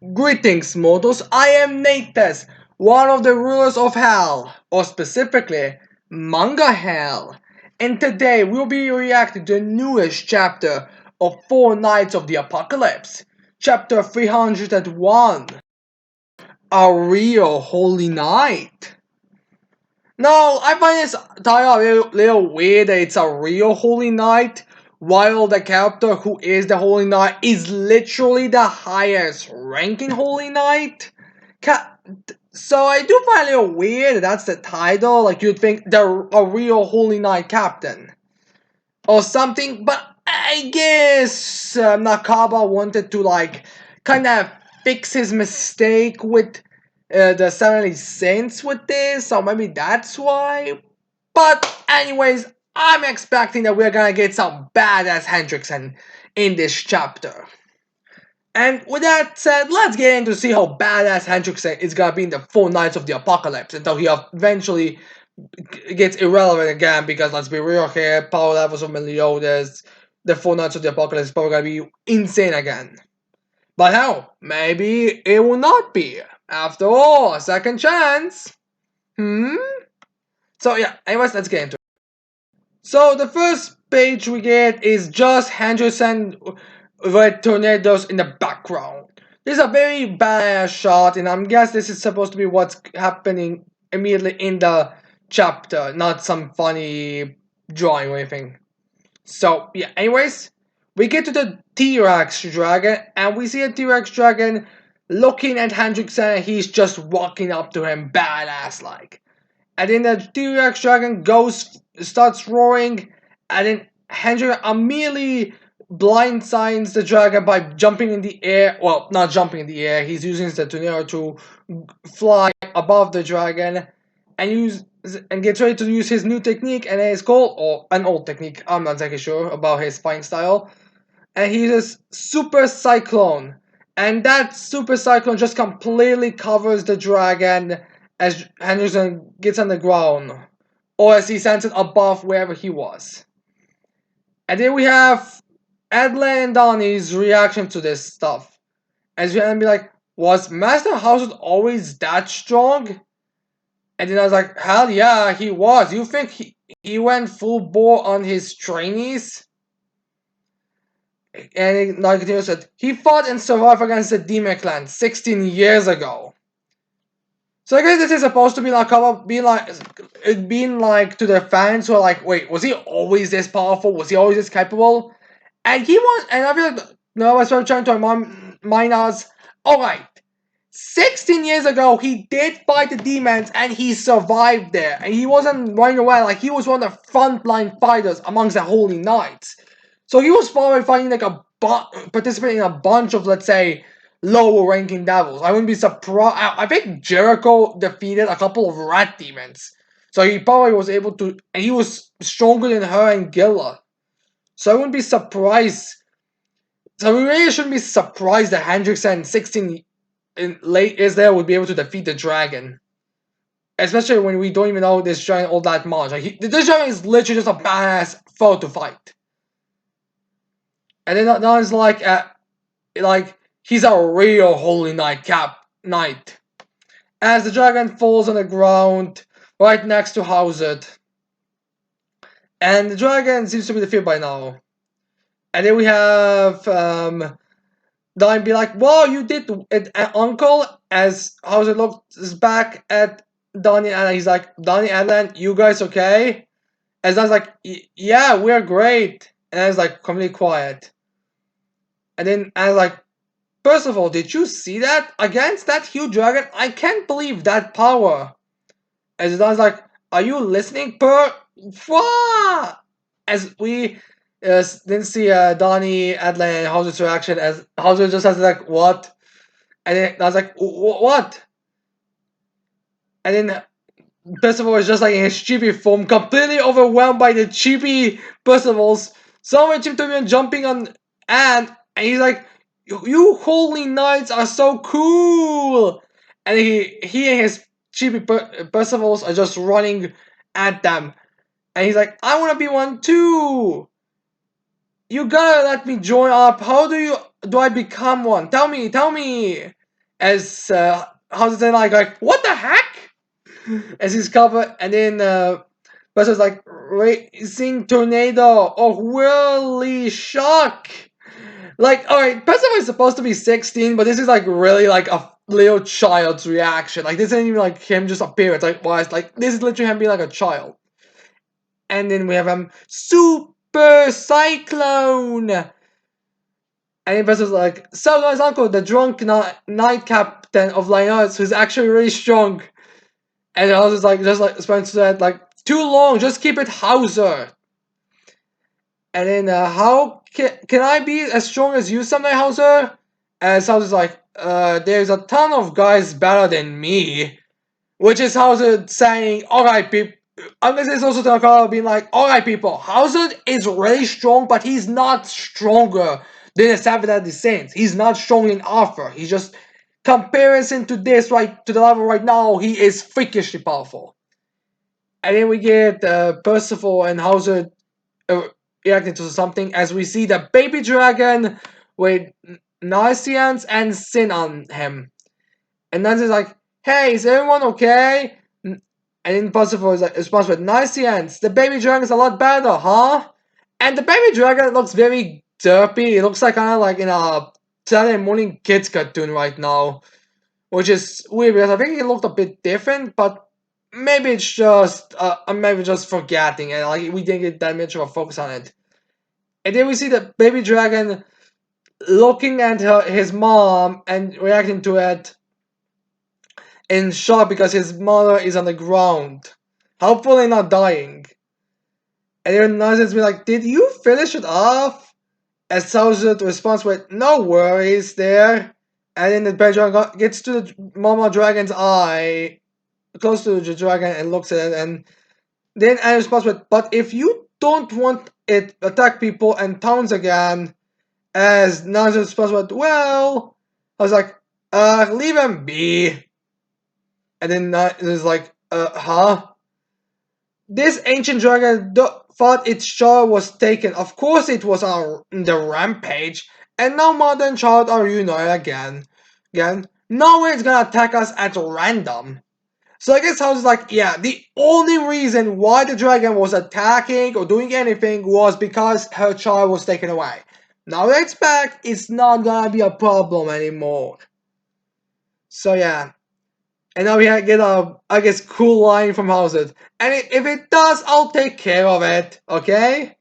Greetings, mortals. I am Natus, one of the rulers of Hell, or specifically, Manga Hell. And today we'll be reacting to the newest chapter of Four Nights of the Apocalypse, chapter 301, A Real Holy Night. Now, I find this title a little weird that it's a real Holy Knight, while the character who is the Holy Knight is literally the highest ranking Holy Knight. So I do find it a little weird that that's the title, like you'd think they're a real Holy Knight captain. Or something, but I guess Nakaba wanted to kind of fix his mistake with the 70 cents with this, so maybe that's why. But anyways, I'm expecting that we're gonna get some badass Hendrickson in this chapter. And with that said, let's get in to see how badass Hendrickson is gonna be in the Four Nights of the Apocalypse until he eventually gets irrelevant again, because let's be real here, power levels of Meliodas, the Four Nights of the Apocalypse is probably gonna be insane again. But hell, maybe it will not be. After all, a second chance. So yeah, anyways, let's get into it. So the first page we get is just Henderson with tornadoes in the background. This is a very badass shot, and I'm guessing this is supposed to be what's happening immediately in the chapter, not some funny drawing or anything. So yeah, anyways, we get to the T-Rex dragon, and we see a T-Rex dragon looking at Hendrickson, and he's just walking up to him badass like. And then the T-Rex dragon starts roaring, and then Hendrick immediately blindsides the dragon by jumping in the air. Well, not jumping in the air. He's using the tornado to fly above the dragon, and gets ready to use his new technique, and it's called, or an old technique. I'm not exactly sure about his fighting style. And he uses Super Cyclone, and that Super Cyclone just completely covers the dragon as Henderson gets on the ground, or as he sends it above wherever he was. And then we have Adlan and Donnie's reaction to this stuff. As we be like, was Master Hauser always that strong? And then I was like, hell yeah, he was. You think he went full bore on his trainees? And like Nagantino said, he fought and survived against the Demon Clan 16 years ago. So I guess this is supposed to be like being like to the fans who are like, wait, was he always this powerful? Was he always this capable? And he was, and I feel like no, that's what I'm trying to remind us. Alright, 16 years ago, he did fight the demons and he survived there. And he wasn't running away, like he was one of the frontline fighters amongst the Holy Knights. So he was probably fighting like participating in a bunch of, let's say, lower ranking devils. I wouldn't be surprised. I think Jericho defeated a couple of rat demons. So he probably was able to, and he was stronger than her and Gilla. So I wouldn't be surprised. So we really shouldn't be surprised that Hendrickson 16 in late is there would be able to defeat the dragon. Especially when we don't even know this dragon all that much. Like this dragon is literally just a badass foe to fight. And then now it's like he's a real Holy Knight. As the dragon falls on the ground right next to Hauser. And the dragon seems to be defeated by now. And then we have Dime be like, "Wow, you did it, Uncle." As Hauser looks back at Donnie and he's like, "Donnie and you guys okay?" As Donnie's like, "Yeah, we're great." And I was like, completely quiet. And then I was like, first of all, did you see that? Against that huge dragon? I can't believe that power. As I was like, are you listening, Per? What? As we then see Donnie, Adlan, and Hauser's reaction, as Hauser just has like, what? And then I was like, what? And then Percival is just like in his chibi form, completely overwhelmed by the chibi Percivals. Someone seems to be jumping on Anne, and he's like, "You holy knights are so cool!" And he and his chibi Percivals are just running at them, and he's like, "I want to be one too. You gotta let me join up. How do I become one? Tell me, tell me." as how's it say, like what the heck? As he's covered, and then Buster's like racing tornado. Oh, holy shock! Like, all right, Percival is supposed to be 16, but this is like really like a little child's reaction. Like, this isn't even like him just appear. It's like, why? It's like this is literally him being like a child. And then we have Super Cyclone. And then Percival's like, so guys, Uncle, the drunk night captain of Lioness, who's actually really strong. And I was just like Spencer said, like, too long, just keep it Hauser. And then, how can I be as strong as you someday, Hauser? And Hauser's like, there's a ton of guys better than me. Which is Hauser saying, alright, people. I guess it's also Takara being like, alright, people, Hauser is really strong, but he's not stronger than the Seven Deadly Saints. He's not strong in Arthur. He's just, comparison to this, right, to the level right now, he is freakishly powerful. And then we get Percival and Hauser uh, reacting to something as we see the baby dragon with Narcians and Sin on him. And Nancy's like, hey, is everyone okay? And then Percival is like, responds with Narcians, the baby dragon's a lot better, huh? And the baby dragon looks very derpy. It looks like kind of like in a Saturday morning kids cartoon right now. Which is weird because I think it looked a bit different, but maybe it's just maybe just forgetting it. Like we didn't get that much of a focus on it. And then we see the baby dragon looking at his mom and reacting to it in shock because his mother is on the ground, hopefully not dying. And then Nonsense be like, "Did you finish it off?" As Southern responds with, "No worries there." And then the baby dragon gets to the mama dragon's eye, close to the dragon, and looks at it. And then Annie responds with, "But if you don't want it attack people and towns again," as Nonsense responds with, "Well," I was like, leave him be." And then it was like, huh? This ancient dragon thought its child was taken. Of course it was on the rampage. And now mother and child are united again. No way it's gonna attack us at random. So I guess I was like, yeah, the only reason why the dragon was attacking or doing anything was because her child was taken away. Now that it's back, it's not gonna be a problem anymore. So yeah. And now we get a, I guess, cool line from Hauser. And if it does, I'll take care of it, okay?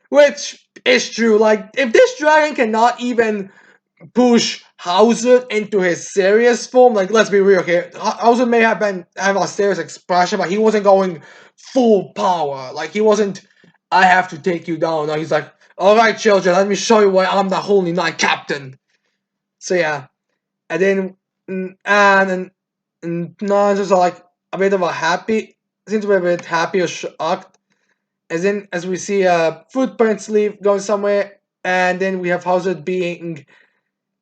Which is true. Like, if this dragon cannot even push Hauser into his serious form, like, let's be real here. Hauser may have a serious expression, but he wasn't going full power. Like, he wasn't, I have to take you down. No, he's like, alright, children, let me show you why I'm the Holy Knight Captain. So, yeah. And then, and no, it's just like a bit of a happy, seems to be a bit happy or shocked. As in, as we see footprints leave, going somewhere, and then we have Hauser being,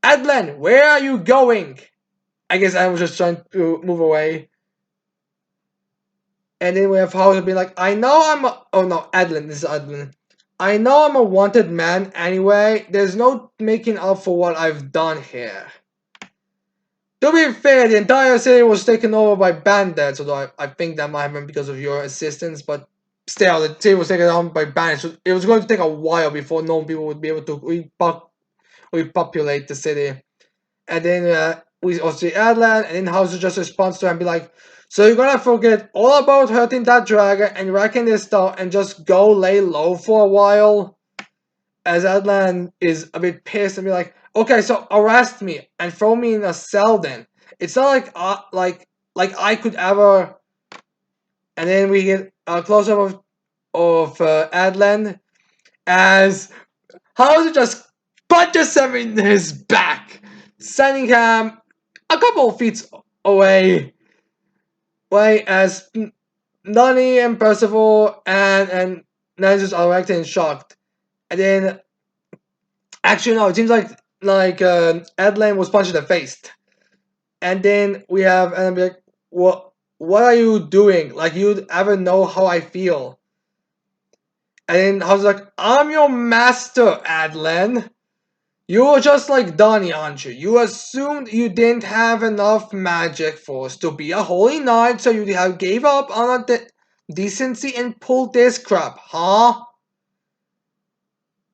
Adlan, where are you going? I guess I was just trying to move away. And then we have Hauser being like, I know I'm a, oh no, Adlan, this is Adlan. I know I'm a wanted man anyway, there's no making up for what I've done here. To be fair, the entire city was taken over by bandits, although I think that might have been because of your assistance, but still, the city was taken over by bandits. So it was going to take a while before known people would be able to repopulate the city. And then we also see Adlan, and then Hauser just responds to him and be like, so you're gonna forget all about hurting that dragon and wrecking this stuff and just go lay low for a while? As Adlan is a bit pissed and be like, okay, so arrest me and throw me in a cell then. It's not like I could ever. And then we get a close up of Adlan as Hauser just punches him in his back, sending him a couple of feet away. As Nani and Percival and Nancy are acting shocked. And then actually, no. It seems like Adlan was punched in the face, and then we have and I'm like, what are you doing? Like you ever know how I feel? And then I was like, I'm your master, Adlan. You were just like Donnie, aren't you? You assumed you didn't have enough magic force to be a holy knight, so you have gave up on decency and pulled this crap, huh?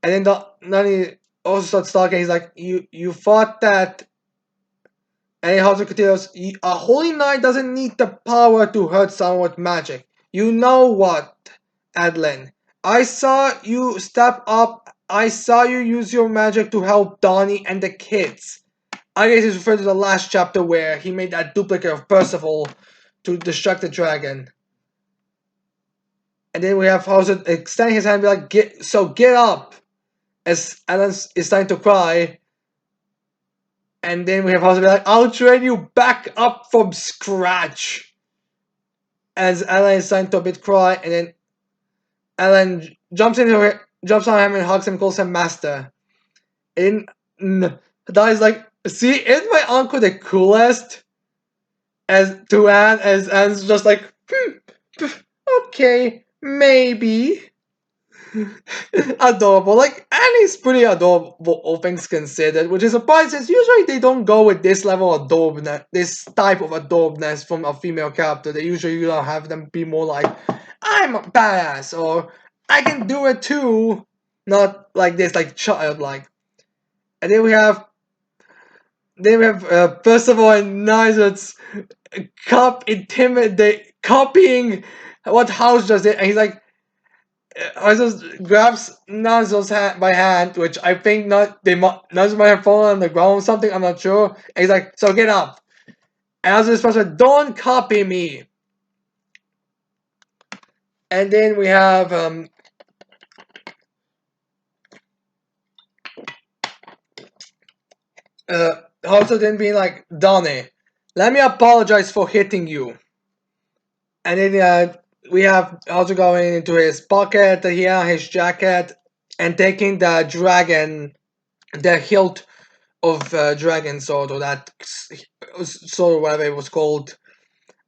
And then Donnie also starts talking. He's like, you thought that. And then Hazu continues, a holy knight doesn't need the power to hurt someone with magic. You know what, Adlin? I saw you step up. I saw you use your magic to help Donnie and the kids. I guess he's referring to the last chapter where he made that duplicate of Percival to distract the dragon. And then we have Hauser extending his hand and be like, get up! As Alan is starting to cry. And then we have Hauser be like, I'll train you back up from scratch. As Alan is starting to a bit cry, and then Alan jumps on him and hugs him, calls him master. And Dai's like, see, isn't my uncle the coolest? As to Anne, as Anne's just like, okay, maybe. Adorable. Like, Annie's pretty adorable, all things considered, which is surprising since usually they don't go with this level of adorableness, this type of adorableness from a female character. They usually have them be more like, I'm a badass, or I can do it too. Not like this, like childlike. And Percival and Nigel's copying what House does it, and he's like, I just grabs Nazo's hand by hand, which I think Nazo might have fallen on the ground or something. I'm not sure. And he's like, "So get up." And Nazo is supposed to, "Don't copy me." And then we have also then being like, "Donnie, let me apologize for hitting you." And then we have also going into his pocket here, his jacket, and taking the dragon, the hilt of dragon sword, or that sword or whatever it was called,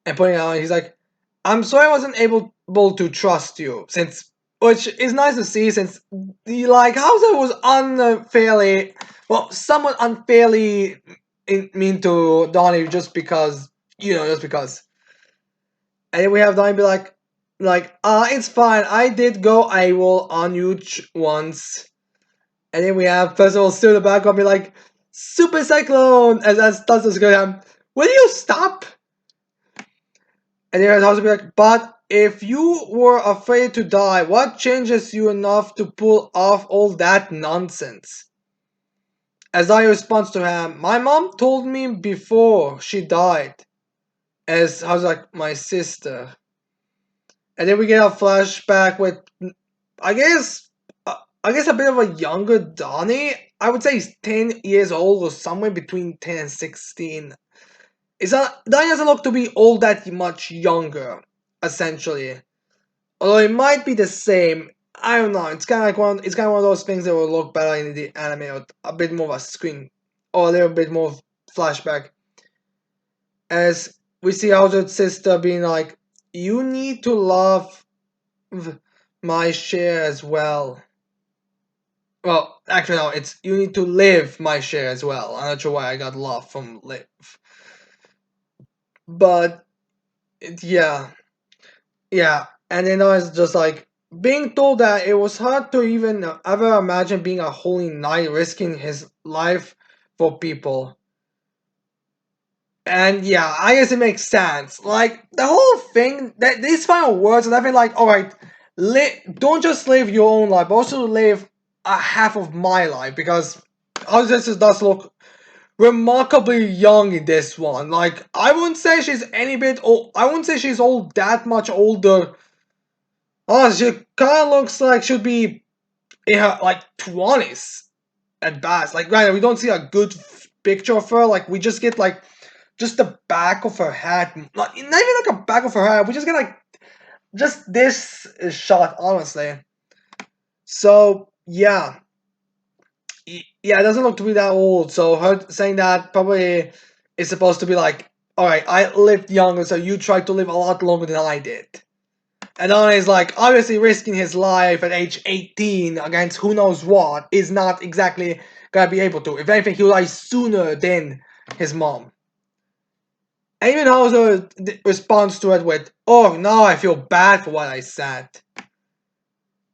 and putting it on. He's like, I'm sorry I wasn't able to trust you, since, which is nice to see, since Hauser was somewhat unfairly mean to Donnie just because, just because. And then we have Donnie be it's fine, I did go AWOL on you once. And then we have Percival still in the background be like, Super Cyclone! As Thunder going, will you stop? And then Hauser be like, but if you were afraid to die, what changes you enough to pull off all that nonsense? As I responds to him, my mom told me before she died. As Hauser like, my sister. And then we get a flashback with, I guess, a bit of a younger Donnie. I would say he's 10 years old or somewhere between 10 and 16. Donnie doesn't look to be all that much younger, essentially. Although it might be the same. I don't know. It's kind of like one of those things that will look better in the anime, or a bit more of a screen, or a little bit more flashback. As we see Alger's sister being like, "You need to love my share as well." Well, actually, no. It's you need to live my share as well. I'm not sure why I got love from live, but yeah. Yeah, and then I was just like being told that it was hard to even ever imagine being a holy knight risking his life for people. And yeah, I guess it makes sense. Like the whole thing, that these final words, and I've been like, all right, don't just live your own life, but also live a half of my life, because Hostess does look remarkably young in this one. Like I wouldn't say she's any bit old. I wouldn't say she's all that much older. Oh, she kind of looks like she'd be in her like 20s at best. Like, granted, we don't see a good picture of her. Like, we just get like just the back of her head. Not even like a back of her head. We just get like just this shot, honestly. So yeah, yeah, it doesn't look to be that old. So her saying that probably is supposed to be like, all right, I lived younger, so you tried to live a lot longer than I did. And then he's like, obviously risking his life at age 18 against who knows what is not exactly gonna be able to. If anything, he'll die sooner than his mom. And even Hauser responds to it with, "Oh, now I feel bad for what I said."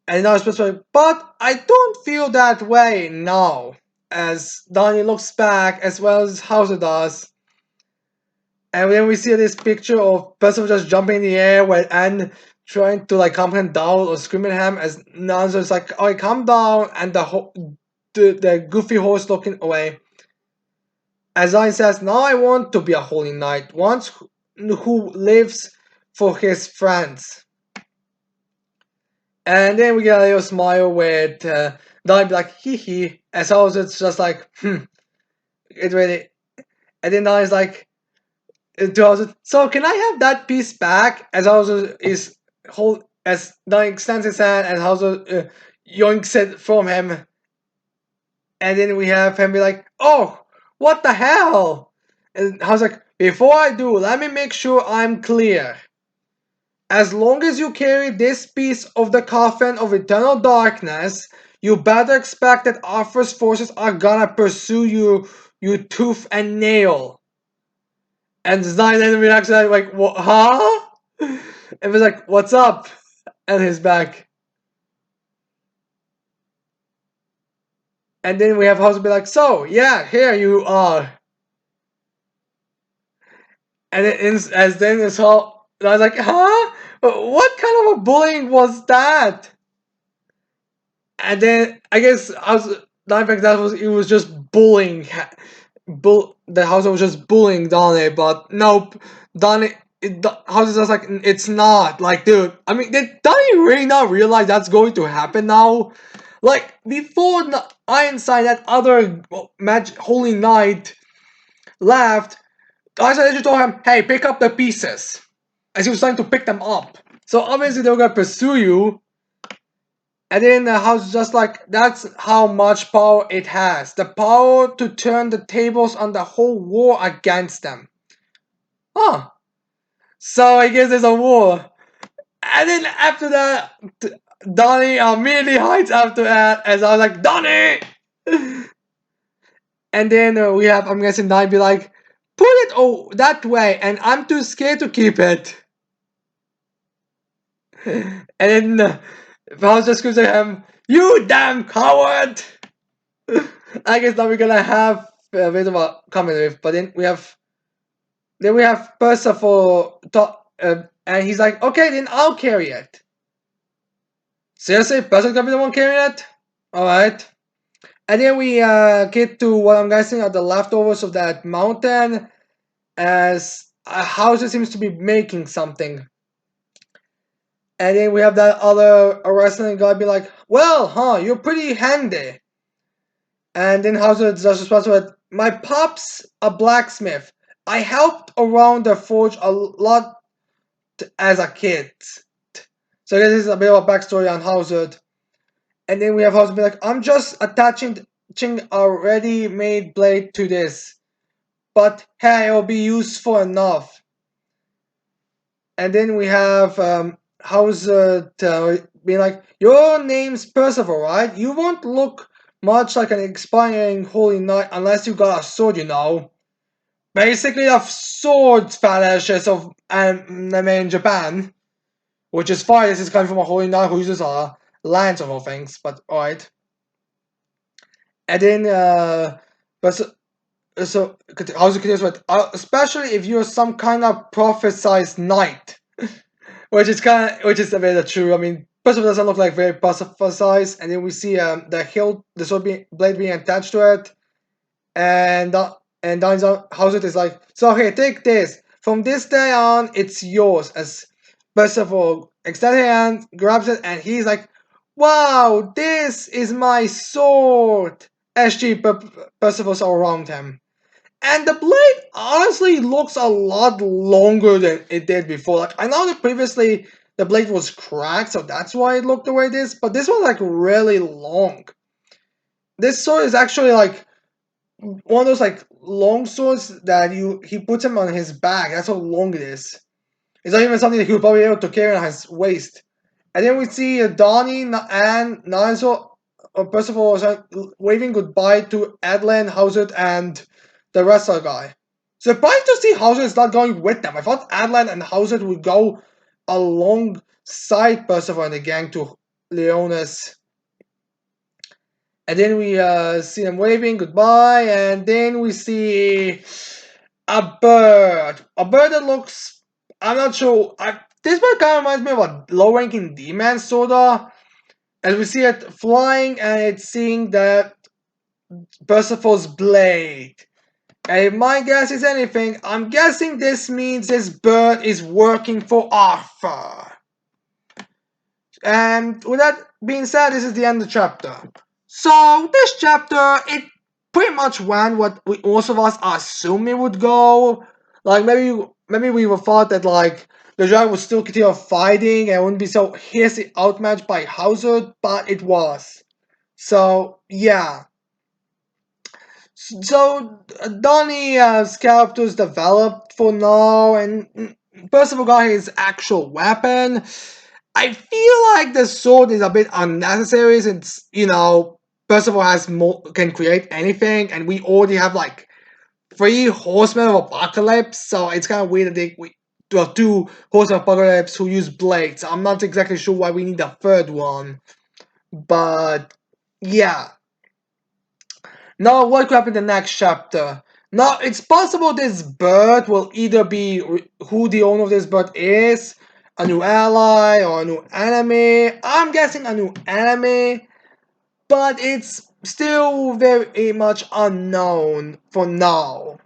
And now it's like, "But I don't feel that way now." As Donnie looks back, as well as Hauser does. And then we see this picture of Percival just jumping in the air with Anne trying to like calm him down or screaming at him as Nanzo's like, "Alright, calm down," and the goofy horse looking away. As Donnie says, "Now I want to be a holy knight, one who lives for his friends." And then we get a little smile with Donnie be like, "Hee hee," as Hauser's just like, it really. And then Donnie's like, to Hauser, "So can I have that piece back?" As Hauser is as Donnie extends his hand and Hauser yoinks it from him. And then we have him be like, "Oh, what the hell?" And Hauser's like, "Before I do, let me make sure I'm clear. As long as you carry this piece of the coffin of eternal darkness, you better expect that Arthur's forces are gonna pursue you tooth and nail." And Stein then reacts like, "What? Huh?" And was like, "What's up?" And he's back. And then we have House be like, "So, yeah, here you are." And it ends as then it's all. And I was like, "Huh? What kind of a bullying was that?" And then I guess I was not think that was it was just bullying. The house was just bullying Donnie, but nope, Donnie. The house is just like it's not like, dude. I mean, did Donnie really not realize that's going to happen now? Like before Ironside, that other Holy Knight left, Ironside just told him, "Hey, pick up the pieces," as he was starting to pick them up. So obviously they were gonna pursue you. And then the house is just like, that's how much power it has. The power to turn the tables on the whole war against them. Huh. So I guess there's a war. And then after that, Donnie immediately hides after that, as I was like, "Donnie!" And then we have, I'm guessing Donnie be like, "Put it that way, and I'm too scared to keep it." And then House just screams at him, "You damn coward!" I guess now we're gonna have a bit of a comedy riff, but then we have Percival and he's like, "Okay, then I'll carry it." Seriously, Percival's gonna be the one carrying it? Alright. And then we get to what I'm guessing are the leftovers of that mountain, as a house seems to be making something. And then we have that other wrestling guy be like, "Well, huh, you're pretty handy." And then Hauser just responds with, "My pop's a blacksmith. I helped around the forge a lot as a kid." So this is a bit of a backstory on Hauser. And then we have Hauser be like, "I'm just attaching a ready-made blade to this. But hey, it'll be useful enough." And then we have Hauser being like, "Your name's Percival, right? You won't look much like an expiring holy knight unless you got a sword, you know." Basically, a sword fetishes of anime in Japan, which is fine. This is coming from a holy knight who uses a lance of all things, but alright. And then, but so Hauser continues with, especially if you're some kind of prophesized knight. Which is a bit true. I mean, first of all, doesn't look like very prophesized, and then we see the sword blade being attached to it, and Donnie's Hauser is like, "So here, take this. From this day on, it's yours." As Percival extends his hand, grabs it, and he's like, "Wow, this is my sword!" SG Percival's all around him. And the blade honestly looks a lot longer than it did before. Like, I know that previously the blade was cracked, so that's why it looked the way it is, but this one's like really long. This sword is actually like one of those like long swords that he puts him on his back. That's how long it is. It's not even something that he would probably be able to carry on his waist. And then we see Donnie and Naruto Percival was waving goodbye to Adlan, Hauser, and the wrestler guy. Surprised to see Hauser is not going with them. I thought Adlan and Hauser would go alongside Percival and the gang to Leonis. And then we see them waving goodbye, and then we see a bird. A bird that looks. I'm not sure. This bird kind of reminds me of a low ranking demon, sorta. As we see it flying, and it's seeing that Percival's blade. And if my guess is anything, I'm guessing this means this bird is working for Arthur. And with that being said, this is the end of the chapter. So this chapter, it pretty much went what we most of us assumed it would go. Like maybe we were thought that like the dragon would still continue fighting and wouldn't be so hissy outmatched by Hauser, but it was. So yeah. So Donnie's character's developed for now, and Percival got his actual weapon. I feel like the sword is a bit unnecessary since Percival has more can create anything, and we already have like three horsemen of apocalypse. So it's kind of weird that we have two horsemen of apocalypse who use blades. I'm not exactly sure why we need a third one, but yeah. Now, what could happen in the next chapter? Now, it's possible this bird will either be who the owner of this bird is, a new ally, or a new enemy. I'm guessing a new enemy, but it's still very much unknown for now.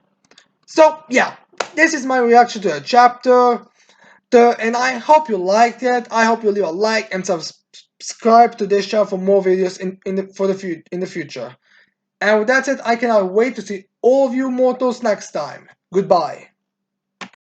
So, yeah, this is my reaction to the chapter, and I hope you liked it. I hope you leave a like and subscribe to this channel for more videos in the future. And with that said, I cannot wait to see all of you mortals next time. Goodbye.